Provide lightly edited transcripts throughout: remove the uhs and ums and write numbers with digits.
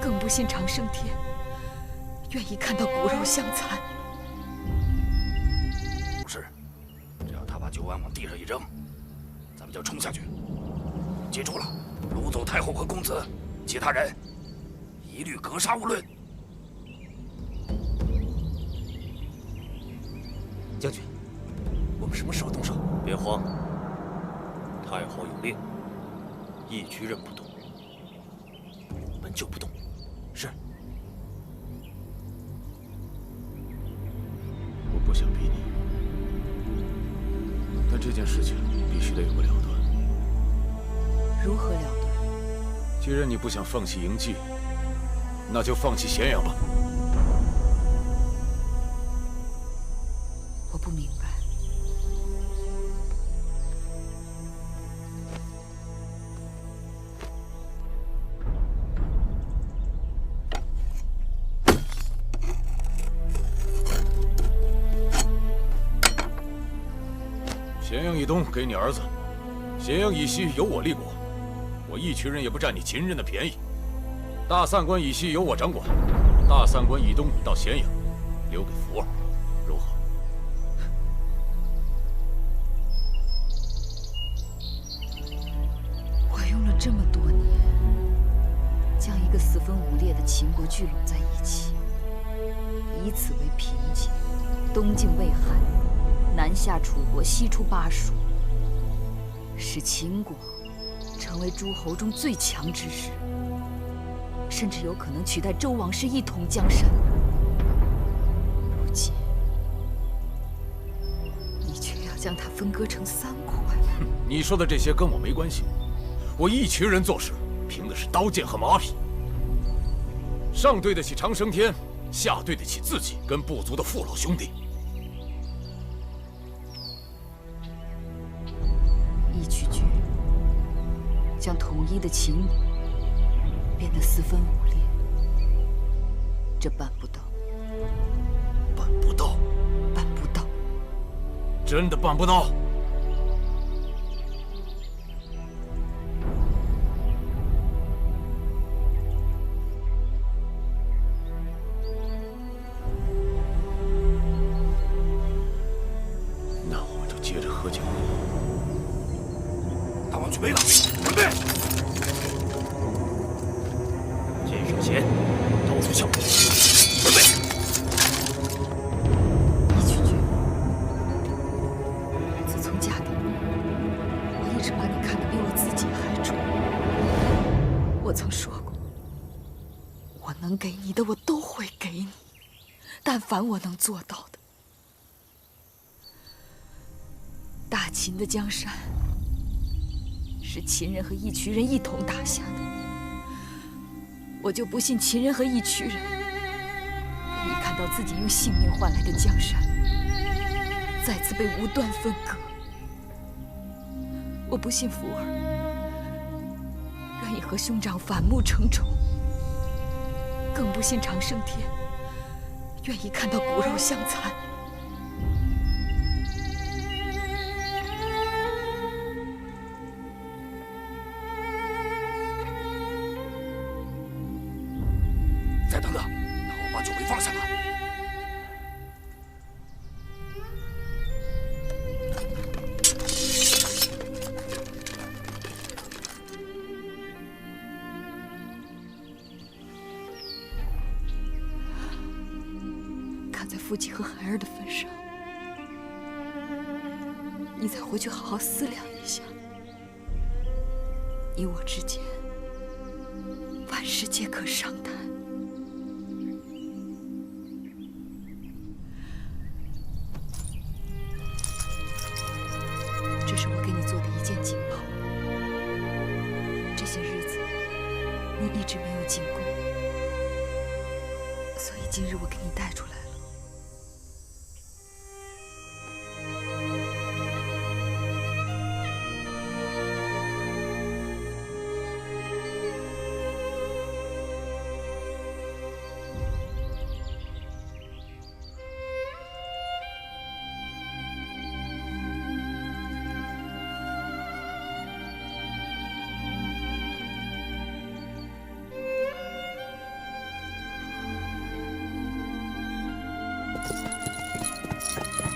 更不信长生天愿意看到骨肉相残。不是，只要他把酒碗往地上一扔，咱们就冲下去。记住了，掳走太后和公子，其他人一律格杀勿论。将军，我们什么时候动手？别慌，太后有令，一渠人不动，我们就不动。是。我不想逼你，但这件事情必须得有个了断。如何了断？既然你不想放弃营妓，那就放弃咸阳吧。我不明白。咸阳以东给你儿子，咸阳以西由我立国，我一渠人也不占你秦人的便宜。大散关以西由我掌管，大散关以东到咸阳，留给福儿，如何？我用了这么多年，将一个四分五裂的秦国聚拢在一起，以此为凭借，东晋魏汉，南下楚国，西出巴蜀，使秦国成为诸侯中最强之势，甚至有可能取代周王室一统江山。如今，你却要将它分割成3块。你说的这些跟我没关系，我一渠人做事凭的是刀剑和马匹，上对得起长生天，下对得起自己跟部族的父老兄弟。一曲诀将统一的秦国变得四分五裂，这办不到，办不到，办不到，真的办不到。那我们就接着喝酒。大王举杯了，准备。剑上弦，刀出鞘，准备。一曲诀，自从嫁给你，我一直把你看得比我自己还重。我曾说过，我能给你的我都会给你，但凡我能做到的。大秦的江山是秦人和义渠人一同打下的，我就不信秦人和义渠人愿意看到自己用性命换来的江山再次被无端分割。我不信福儿愿意和兄长反目成仇，更不信长生天愿意看到骨肉相残。再等等，让我把酒杯放下吧。看在父亲和孩儿的份上，你再回去好好思量一下，你我之间万事皆可商谈。这是我给你做的一件锦袍，这些日子你一直没有进宫，所以今日我给你带出来了。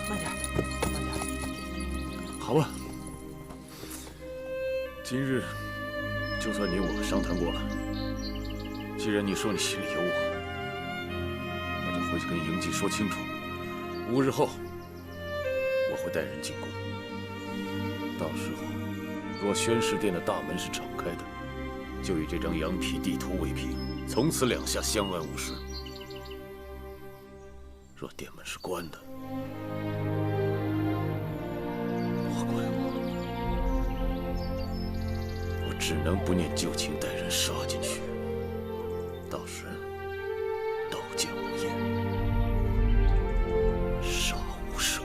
慢点，慢点。好吧，今日就算你我商谈过了。既然你说你心里有我，那就回去跟营记说清楚。5日后，我会带人进宫。到时候，若宣誓殿的大门是敞开的，就以这张羊皮地图为凭，从此两下相安无事。若殿门是关的，莫怪我只能不念旧情，带人杀进去。到时刀剑无眼，杀无赦。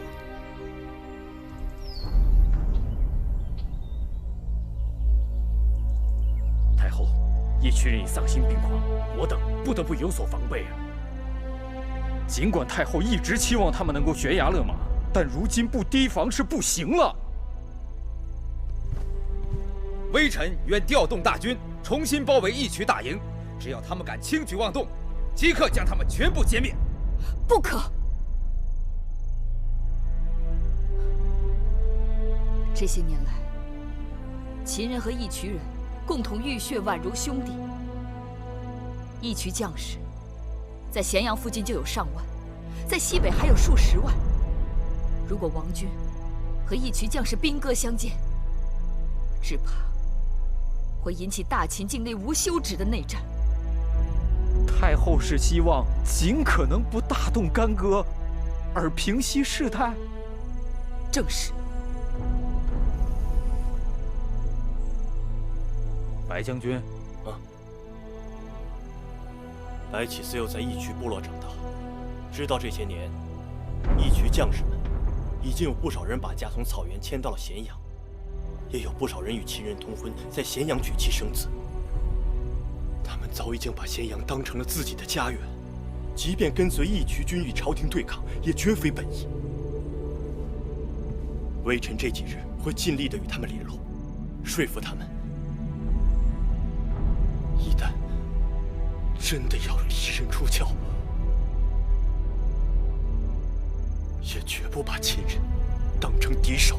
太后，一群人已丧心病狂，我等不得不有所防备啊。尽管太后一直期望他们能够悬崖勒马，但如今不提防是不行了。微臣愿调动大军，重新包围义渠大营。只要他们敢轻举妄动，即刻将他们全部歼灭。不可！这些年来，秦人和义渠人共同浴血，宛如兄弟。义渠将士在咸阳附近就有上万，在西北还有数十万。如果王军和义渠将士兵戈相见，只怕会引起大秦境内无休止的内战。太后是希望尽可能不大动干戈，而平息事态。正是。白将军，白起自幼在义渠部落长大，知道这些年，义渠将士们已经有不少人把家从草原迁到了咸阳，也有不少人与秦人通婚，在咸阳娶妻生子。他们早已经把咸阳当成了自己的家园，即便跟随义渠军与朝廷对抗，也绝非本意。微臣这几日会尽力的与他们联络，说服他们。一旦真的要离人出鞘，也绝不把秦人当成敌手。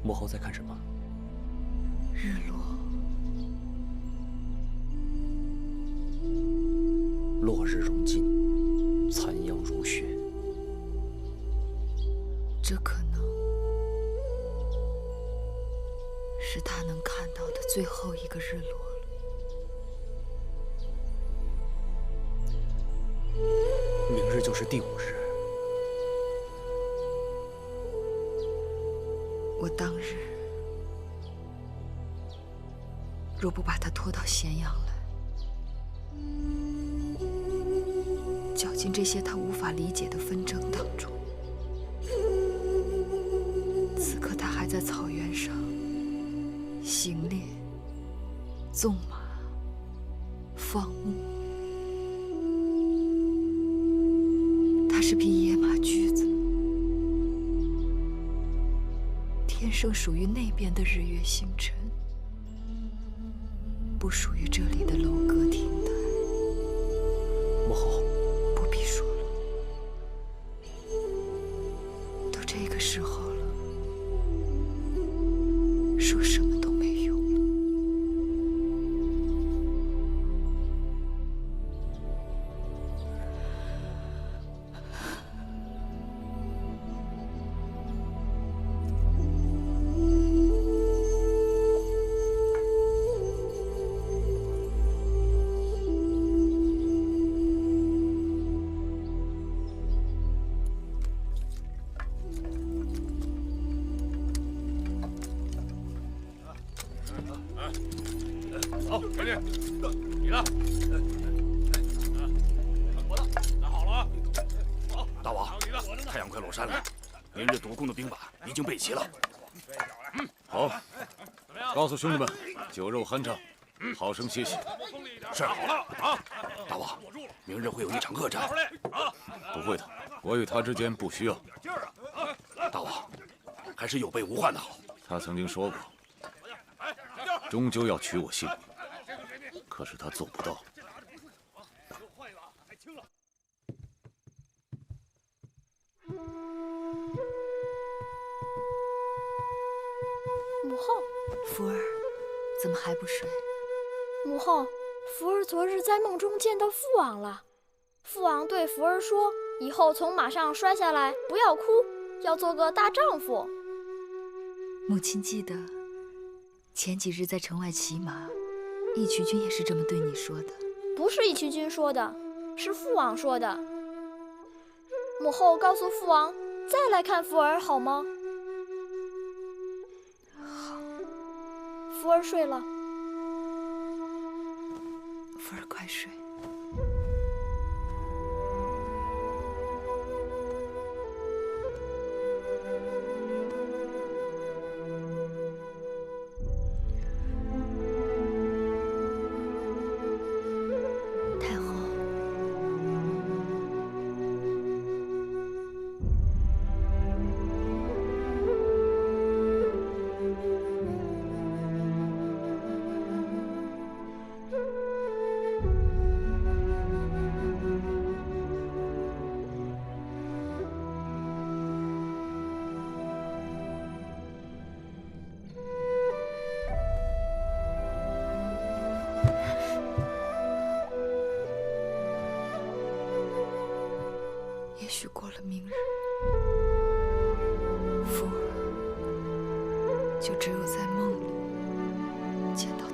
幕后在看什么？日落。落日融尽，残阳如血。这可能是他能看到的最后一个日落了。明日就是第5日。我当日若不把他拖到咸阳来，搅进这些他无法理解的纷争当中，此刻他还在草原上行猎、纵马、放牧。他是匹野马驹子，天生属于那边的日月星辰，不属于这里的楼阁亭台。幕后，不必说了，都这个时候了，说什么都没用了。好，给你，你的。我的，拿好了啊！好，大王，太阳快落山了，明日夺宫的兵马已经备齐了。好，告诉兄弟们，酒肉酣畅，好生歇息。是。好了啊！大王，明日会有一场恶战。不会的，我与他之间不需要。大王，还是有备无患的好。他曾经说过，终究要取我性命，可是他做不到。母后，福儿，怎么还不睡？母后，福儿昨日在梦中见到父王了。父王对福儿说，以后从马上摔下来不要哭，要做个大丈夫。母亲记得，前几日在城外骑马，义渠君也是这么对你说的。不是义渠君说的，是父王说的。母后告诉父王，再来看福儿好吗？好。福儿睡了。福儿快睡。太后，也许过了明日，福儿就只有在梦里见到